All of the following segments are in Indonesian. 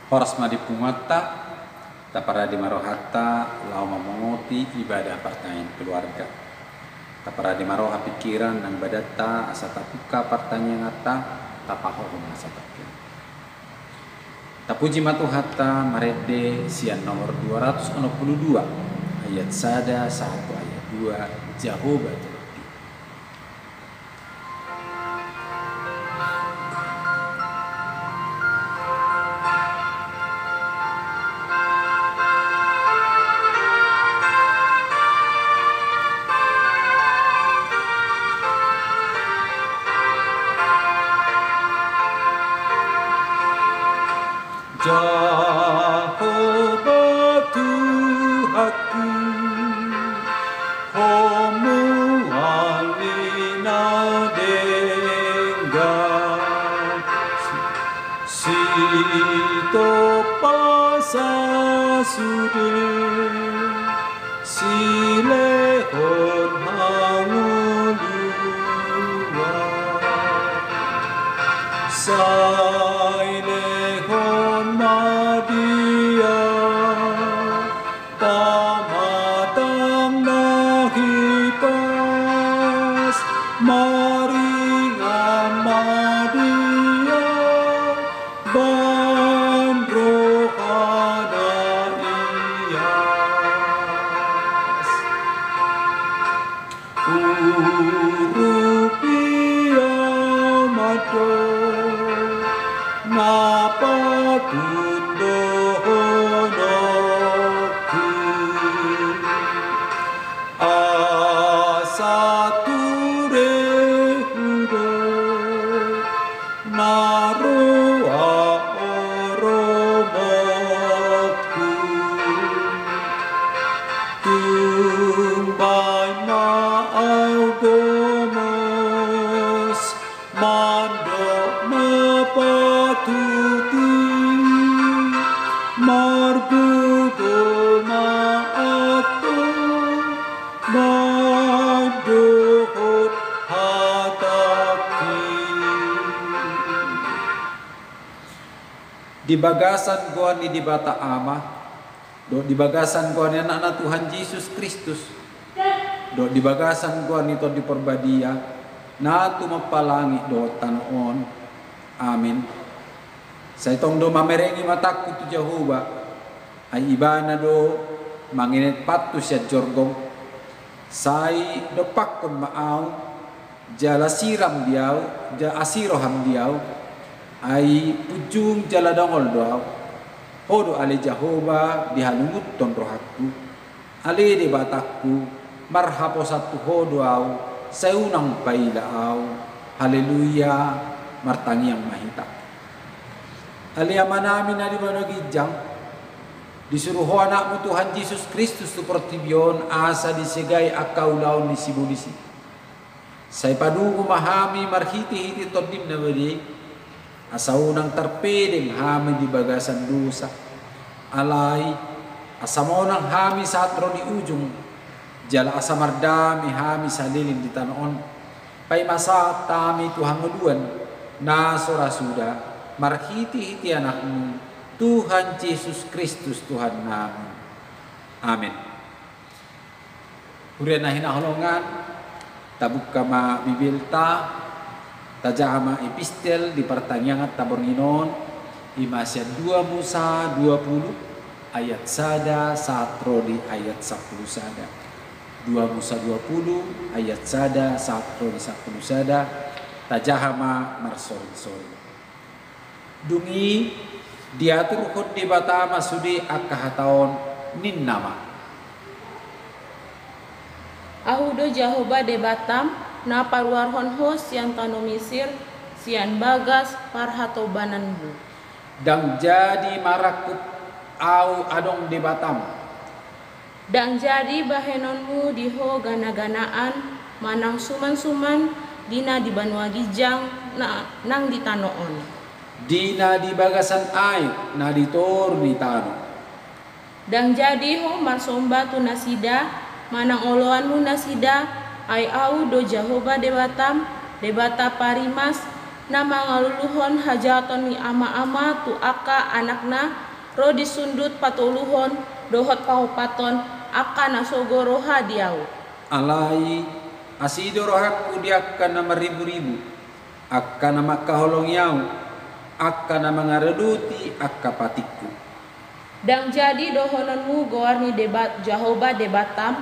Horas madipungatta, tapara di marohatta, lau memongoti ibadah pertanyaan keluarga. Tapara di maroha pikiran dan badatta, asa tapuka pertanyaan ngata, tapahohon asa tapuka. Tapuji matuhatta marede sian nomor 262, ayat sada 1 ayat 2, Jehovah Turki. Jehovah Tuhanku, homo alina dengar, sito pasa sude, silehon hangulua, sailehon madia, pamatang nahipas, maringan madia, bandro ada iyas, urupia mado, napatundo honoku, asature hudo, naroa oromoku, tumbay maaudomos, mando mapatuti, margudo maato, madohot hataki. Di bagasan gua ni di bata ama, do di bagasan gua ni anak Tuhan Yesus Kristus, do di bagasan gua ni to di perbadia, na tumapalangi do tanon. Amin. Sa itong do mamerengi mataku tu Jehovah, ay ibana do manginit patu siya jorgong, say do pakon maaw, jala siram diaw, ja asiroham diaw, ay ujung jala dongol doaw, hodo ali Jehovah dihalungut ton rohaku, ali di batakku, marhapo satu hodo aw, sayunang pailaaw, haleluya, martangiang mahita. Aliyaman namin na di managijang, disuruh anakmu Tuhan Yesus Kristus tu pertibion asa disegay akaulaw ni sibulisi. Say padugo mahami marhiti-hiti todim na badi, asa unang tarpedeng hami di bagasan dosa. Alay, asa monang hami satro di ujung, jala asa mardami hami sa lilin di tanon. Pay masa tami Tuhan ngaduan, nasora suda, marhiti-hiti anakmu, Tuhan Yesus Kristus Tuhan namin. Amin. Hurian na hinaholongan, tabuk kama bibilta, tajama epistel di pertanyaan tabornginon, imasya 2 Musa 20, ayat sada, satro di ayat 10 sada. 2 Musa 20, ayat sada, satro di 10 sada, tajahama marsori-sori. Dungi diatur hod di bata masudi akahataon nin nama. Ahudo Jehovah de Batam na parwarhon hos yang tano Misir sian bagas parhatobananmu. Dan jadi marakup au adong di Batam. Dan jadi bahenonmu diho gana-ganaan manang suman-suman dina di Banua Gijang nang di tanoon. Dina di bagasan air na ditor di tano. Dan jadi ho marsomba tu nasida manang oloanmu nasida ay au do Jehovah de Batam de bata parimas na mangaluluhon hajaton ni ama-ama tu aka anakna ro disundut patuluhon dohot pahupaton aka nasogoro hadiau. Alai asido rohakku diakkan nama ribu-ribu, akka nama kaholong yau, akka nama ngareduti akka patikku. Dang jadi dohononmu goarni debat Jahoba debatam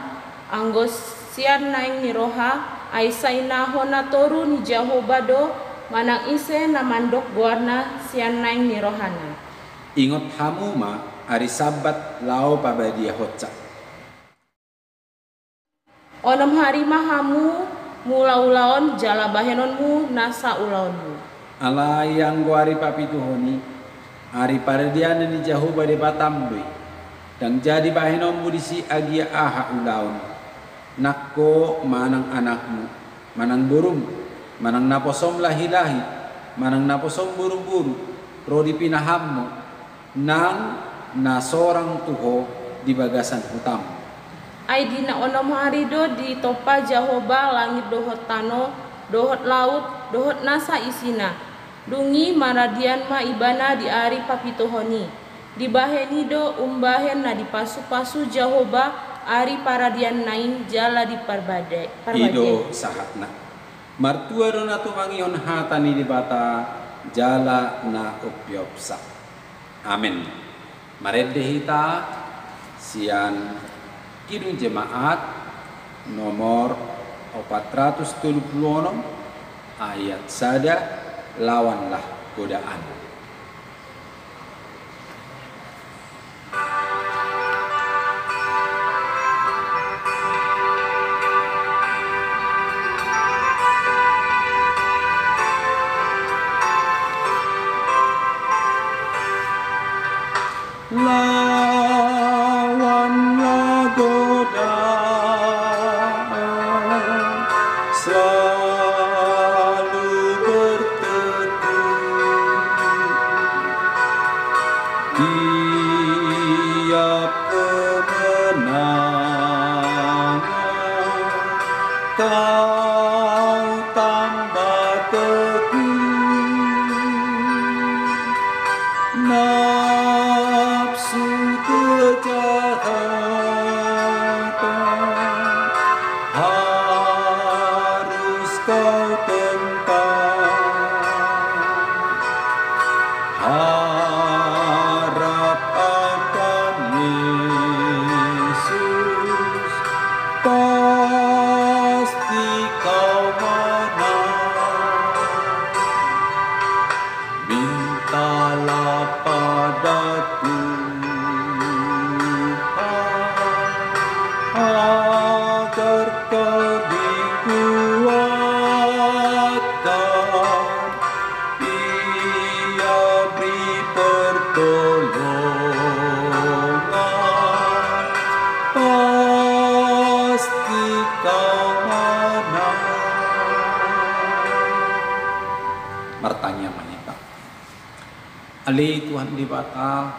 anggos sian naing ni roha aisaina hona toru ni Jahoba do manang ise na mandok goarna sian naing ni rohana. Ingot hamu ma hari sabat lau pabadia hotsa. Onom hari mahamu mula-ulaon jala bahenonmu nasa ulaonmu. Alai yang goari papituhoni hari parediana ni Jahoba debatam doi. Dan jadi bahenommu disi agia aha ulaon. Nakko manang anakmu, manang burung, manang naposom lahi-lahi, manang naposom buru-buru, rodi pinahammu, nang na sorang tuho di bagasan hutam. Ay di na onom hari do di topa Jahoba langit dohot tano, dohot laut, dohot nasa isina. Dungi maradian ma ibana di ari papituhoni. Di baheni do umbahen na di pasu-pasu Jahoba ari paradian nain jala di parbade. Ido sahatna. Martua dona tumangion hatani di bata jala na upyopsa. Amin. Maredehita sian kidung jemaat nomor 476 ayat sada lawanlah godaan. Lawanlah godaan, selalu berteduh tiap kemenangan kau tambah teguh. Nafsu kejahatan harus kau tentang. Harap akan Yesus, pasti kau menang. Mintalah pada Tuhan agar kau dikuatkan. Ia beri pertolongan, pasti kau menang. Martanya menyebab Ali Tuhan di bata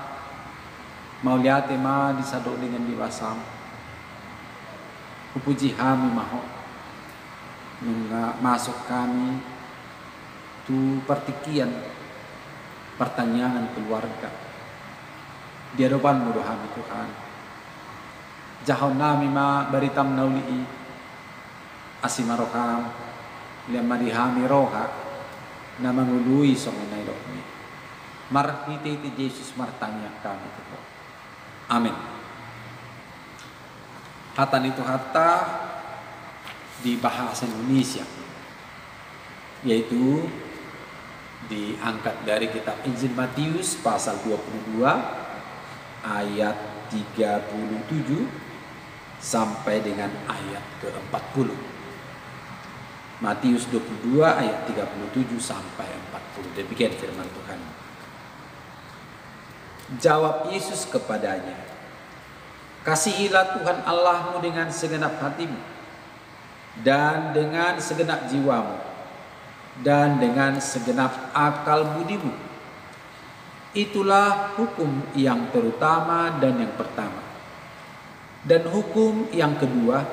mau lihat ma disadok dengan diwasam. Puji kami maho masuk kami tu pertikian pertanyaan keluarga di hadapan-Mu kami Tuhan. Jahon nami ma baritam nauli asimarokam lema dihami roha na mangului songonay rohmi. Marhiti ti Yesus martanya kami Tuhan. Amin. Hatan itu hatta di bahasa Indonesia, yaitu diangkat dari kitab Injil Matius pasal 22 ayat 37 sampai dengan ayat ke-40. Matius 22 ayat 37 sampai 40. Demikian firman Tuhan. Jawab Yesus kepadanya, kasihilah Tuhan Allahmu dengan segenap hatimu, dan dengan segenap jiwamu, dan dengan segenap akal budimu. Itulah hukum yang terutama dan yang pertama. Dan hukum yang kedua,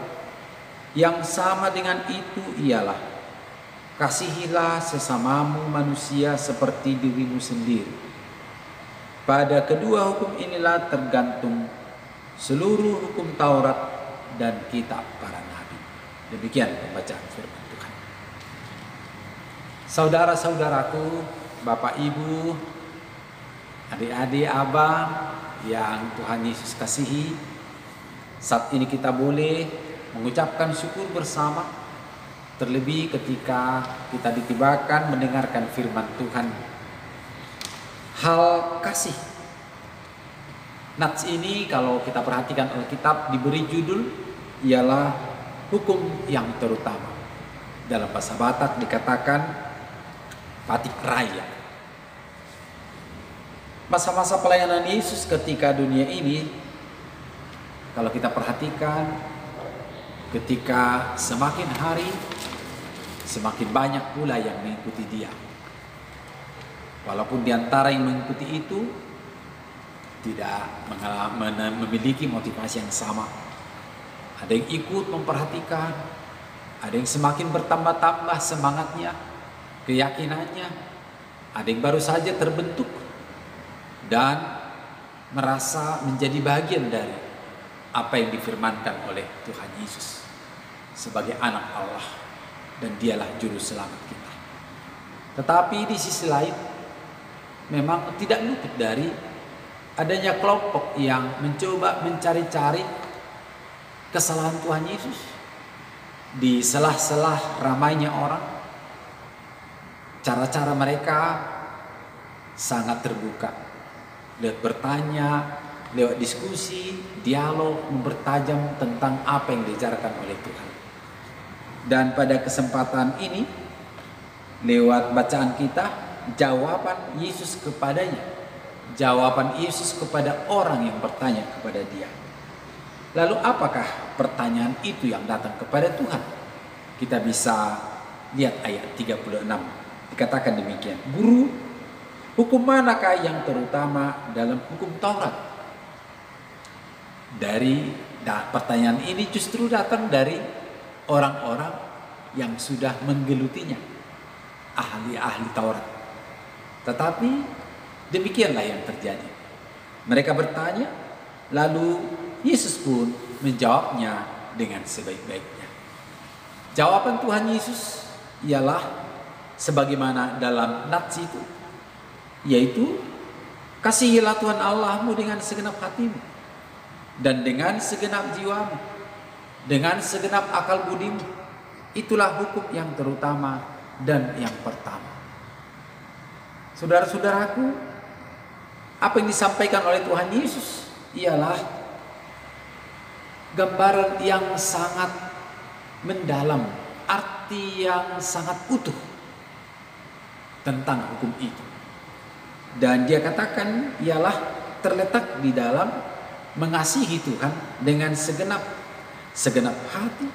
yang sama dengan itu ialah, kasihilah sesamamu manusia seperti dirimu sendiri. Pada kedua hukum inilah tergantung seluruh hukum Taurat dan kitab para nabi. Demikian pembacaan firman Tuhan. Saudara-saudaraku, Bapak Ibu, adik-adik, abang yang Tuhan Yesus kasihi, saat ini kita boleh mengucapkan syukur bersama, terlebih ketika kita ditibakan mendengarkan firman Tuhan. Hal kasih. Nats ini kalau kita perhatikan Alkitab diberi judul ialah hukum yang terutama. Dalam bahasa Batak dikatakan patik raya. Masa-masa pelayanan Yesus ketika dunia ini, kalau kita perhatikan, ketika semakin hari semakin banyak pula yang mengikuti dia. Walaupun di antara yang mengikuti itu tidak memiliki motivasi yang sama. Ada yang ikut memperhatikan, ada yang semakin bertambah-tambah semangatnya, keyakinannya, ada yang baru saja terbentuk dan merasa menjadi bagian dari apa yang difirmankan oleh Tuhan Yesus sebagai anak Allah, dan dialah juru selamat kita. Tetapi di sisi lain memang tidak luput dari adanya kelompok yang mencoba mencari-cari kesalahan Tuhan Yesus di selah-selah ramainya orang. Cara-cara mereka sangat terbuka, lewat bertanya, lewat diskusi, dialog, mempertajam tentang apa yang diajarkan oleh Tuhan. Dan pada kesempatan ini, lewat bacaan kita, jawaban Yesus kepadanya, jawaban Yesus kepada orang yang bertanya kepada dia. Lalu apakah pertanyaan itu yang datang kepada Tuhan? Kita bisa lihat ayat 36. Dikatakan demikian, Guru, hukum manakah yang terutama dalam hukum Taurat? Pertanyaan ini justru datang dari orang-orang yang sudah menggelutinya, ahli-ahli Taurat. Tetapi demikianlah yang terjadi. Mereka bertanya, lalu Yesus pun menjawabnya dengan sebaik-baiknya. Jawaban Tuhan Yesus ialah sebagaimana dalam nats itu, yaitu kasihilah Tuhan Allahmu dengan segenap hatimu, dan dengan segenap jiwamu, dengan segenap akal budimu. Itulah hukum yang terutama dan yang pertama. Saudara-saudaraku, apa yang disampaikan oleh Tuhan Yesus ialah gambaran yang sangat mendalam, arti yang sangat utuh tentang hukum itu. Dan dia katakan ialah terletak di dalam mengasihi Tuhan dengan segenap hati,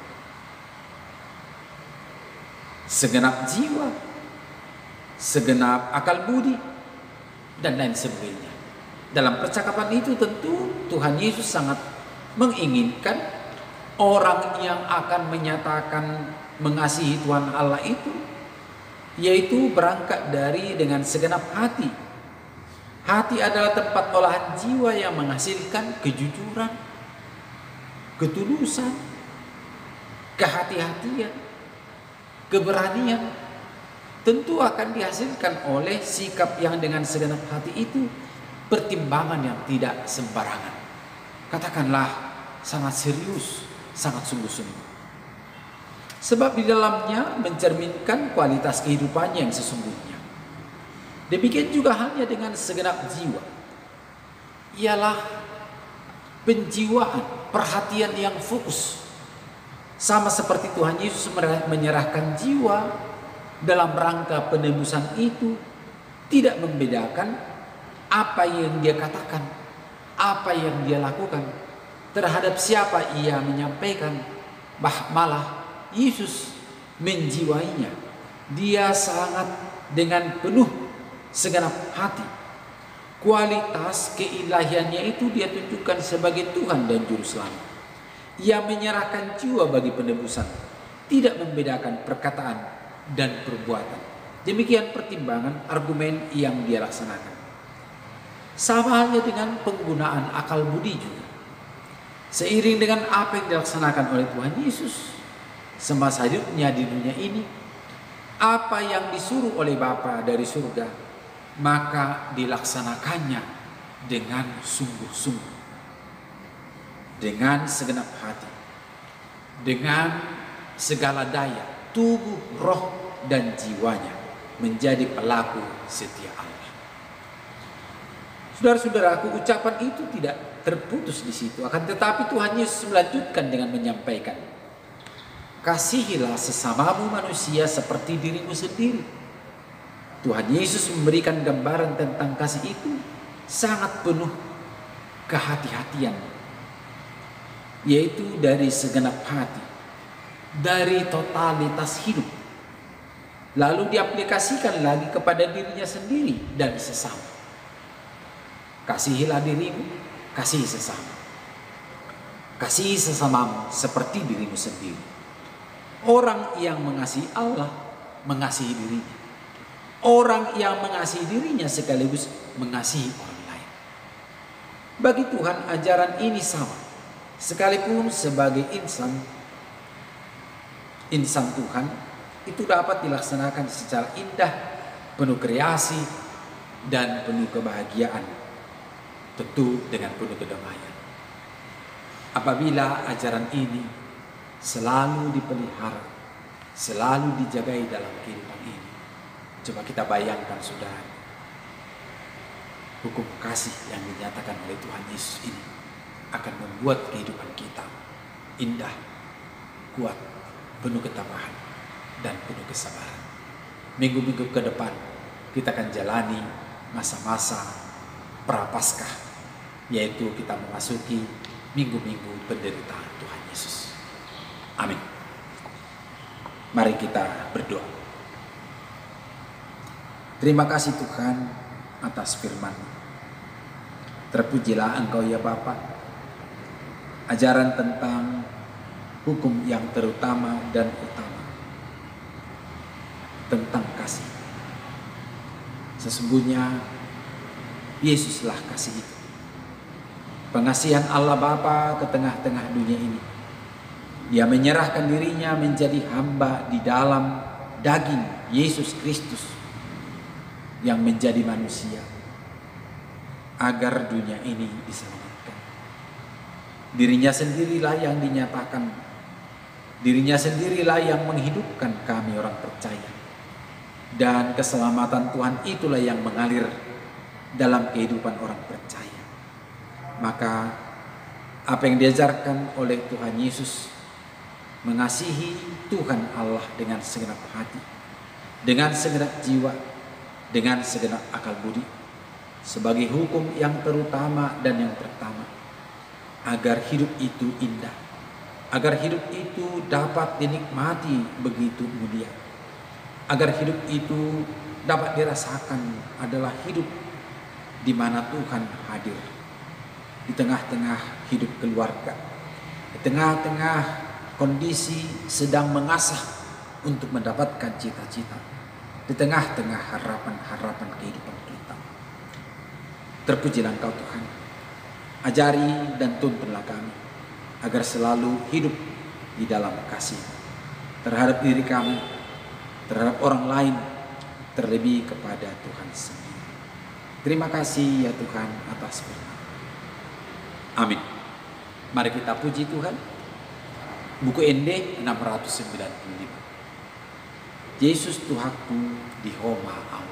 segenap jiwa, segenap akal budi, dan lain sebagainya. Dalam percakapan itu tentu Tuhan Yesus sangat menginginkan orang yang akan menyatakan mengasihi Tuhan Allah itu, yaitu berangkat dari dengan segenap hati. Hati adalah tempat olahan jiwa yang menghasilkan kejujuran, ketulusan, kehati-hatian, keberanian. Tentu akan dihasilkan oleh sikap yang dengan segenap hati itu, pertimbangan yang tidak sembarangan. Katakanlah sangat serius, sangat sungguh-sungguh. Sebab di dalamnya mencerminkan kualitas kehidupannya yang sesungguhnya. Demikian juga halnya dengan segenap jiwa. Ialah penjiwaan, perhatian yang fokus. Sama seperti Tuhan Yesus menyerahkan jiwa dalam rangka penebusan itu, tidak membedakan apa yang dia katakan, apa yang dia lakukan, terhadap siapa ia menyampaikan. Malah Yesus menjiwainya. Dia sangat dengan penuh segenap hati. Kualitas keilahiannya itu dia tunjukkan sebagai Tuhan dan Juru Selamat. Ia menyerahkan jiwa bagi penebusan, tidak membedakan perkataan dan perbuatan. Demikian pertimbangan argumen yang dia laksanakan. Sama halnya dengan penggunaan akal budi juga. Seiring dengan apa yang dilaksanakan oleh Tuhan Yesus semasa hidupnya di dunia ini, apa yang disuruh oleh Bapa dari surga, maka dilaksanakannya dengan sungguh-sungguh, dengan segenap hati, dengan segala daya, tubuh, roh, dan jiwanya, menjadi pelaku setia Allah. Saudara-saudaraku, ucapan itu tidak terputus di situ, akan tetapi Tuhan Yesus melanjutkan dengan menyampaikan, kasihilah sesamamu manusia seperti dirimu sendiri. Tuhan Yesus memberikan gambaran tentang kasih itu sangat penuh kehati-hatian, yaitu dari segenap hati, dari totalitas hidup, lalu diaplikasikan lagi kepada dirinya sendiri dan sesama. Kasihilah dirimu, kasihi sesama. Kasihi sesamamu seperti dirimu sendiri. Orang yang mengasihi Allah mengasihi dirinya. Orang yang mengasihi dirinya sekaligus mengasihi orang lain. Bagi Tuhan ajaran ini sama. Sekalipun sebagai insan Tuhan itu dapat dilaksanakan secara indah, penuh kreasi dan penuh kebahagiaan, tentu dengan penuh kedamaian. Apabila ajaran ini selalu dipelihara, selalu dijagai dalam kehidupan ini, coba kita bayangkan saudara, hukum kasih yang dinyatakan oleh Tuhan Yesus ini akan membuat kehidupan kita indah, kuat, penuh ketabahan, dan penuh kesabaran. Minggu-minggu ke depan kita akan jalani masa-masa prapaskah, yaitu kita memasuki minggu-minggu penderitaan Tuhan Yesus. Amin. Mari kita berdoa. Terima kasih Tuhan atas firman-Mu. Terpujilah Engkau ya Bapa. Ajaran tentang hukum yang terutama dan utama, tentang kasih. Sesungguhnya Yesuslah kasih itu. Pengasihan Allah Bapa ke tengah-tengah dunia ini. Dia menyerahkan dirinya menjadi hamba di dalam daging Yesus Kristus yang menjadi manusia agar dunia ini diselamatkan. Dirinya sendirilah yang dinyatakan, dirinya sendirilah yang menghidupkan kami orang percaya. Dan keselamatan Tuhan itulah yang mengalir dalam kehidupan orang percaya. Maka apa yang diajarkan oleh Tuhan Yesus, mengasihi Tuhan Allah dengan segenap hati, dengan segenap jiwa, dengan segenap akal budi, sebagai hukum yang terutama dan yang pertama, agar hidup itu indah, agar hidup itu dapat dinikmati begitu mulia, agar hidup itu dapat dirasakan adalah hidup di mana Tuhan hadir di tengah-tengah hidup keluarga, di tengah-tengah kondisi sedang mengasah untuk mendapatkan cita-cita, di tengah-tengah harapan-harapan kehidupan kita. Terpujilah Engkau Tuhan. Ajari dan tuntunlah kami agar selalu hidup di dalam kasih terhadap diri kami, terhadap orang lain, terlebih kepada Tuhan sendiri. Terima kasih ya Tuhan atas firman. Amin. Mari kita puji Tuhan. Buku ND 695. Yesus Tuhanku di homa Allah.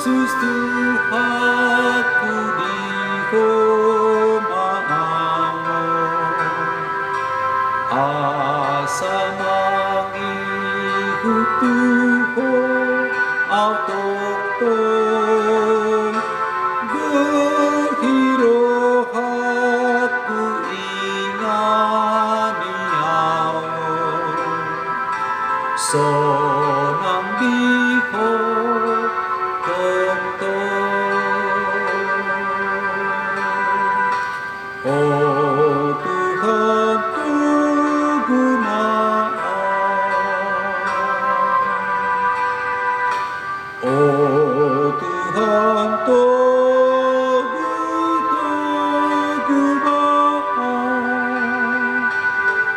Yesus Tuhanku di homa Allah. Oh Tuhanku maaf. Oh Tuhan Tuhanku maaf.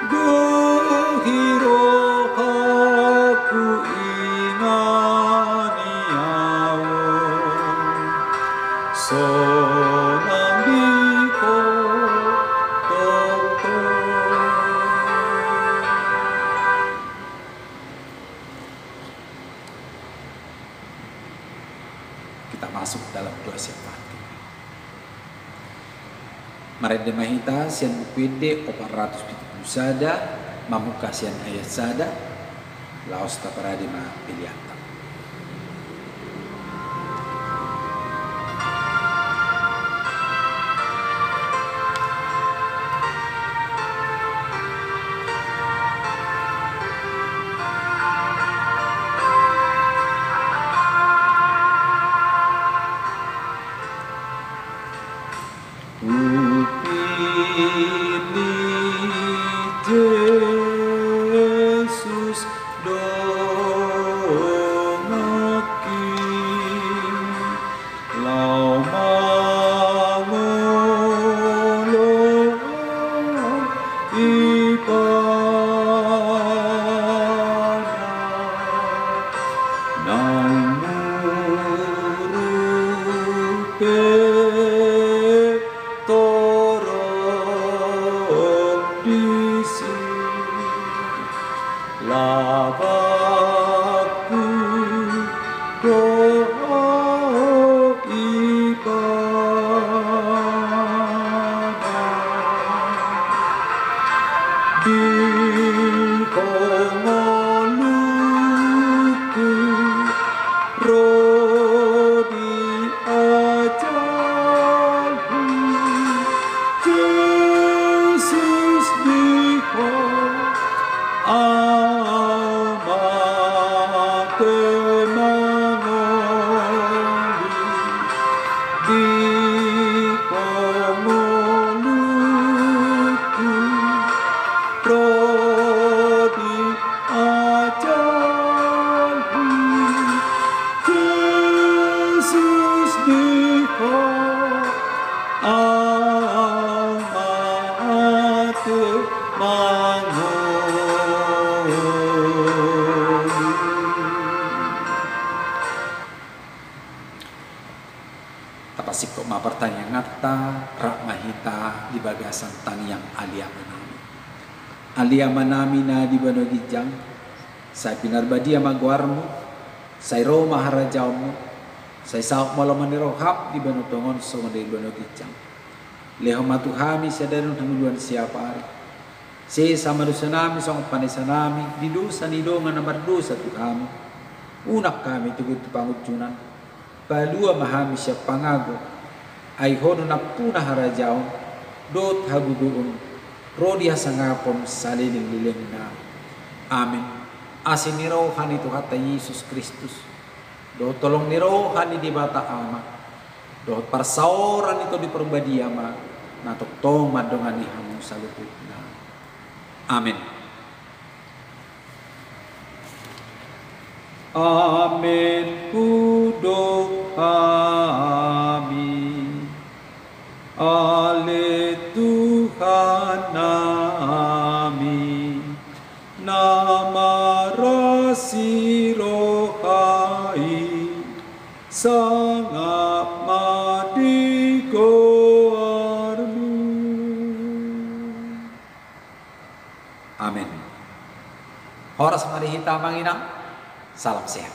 Gehiro aku ingani awon. Sonambiko Toto. Kita masuk dalam doa syafaat. Marede mahita sian bupede 470 sada mamuka sian ayat sada laos taparade ma piliata. Yesus domaki lau mangolo ibadah nang murupe lavaku doa ibadah di kongoluku rodi ajalku Yesus diho Tapasiko mapertanyaan ngata rak mahita di bagasan taniang alia manami. Alia manami na di banogijang. Say pinarbadia magwarmo. Say ro maharajawmo. Say saok malamaniro hap di banotongon so di banogijang. Leho matuhami sa darun hamuluan siapa ari. Si sama dusanami sa panisanami di dosa ni dongan na mardosa tuhami. Unak kami tugod pangujunan. Palua mahami siya pangago ay hono na puna harajaon dot haguduon rodia sangapon saliling-liling na amin. Asin ni rohan ito kata Yesus Kristus do tolong ni rohan ni bata ama do parsaoran ito di perbadiama natuktong madongan ni hamu salupit na amin. Amin kudo amin. Ale Tuhan amin. Nama rasi rohai sangat madigo armi. Amin. Horas marihita manginang. Salam sehat.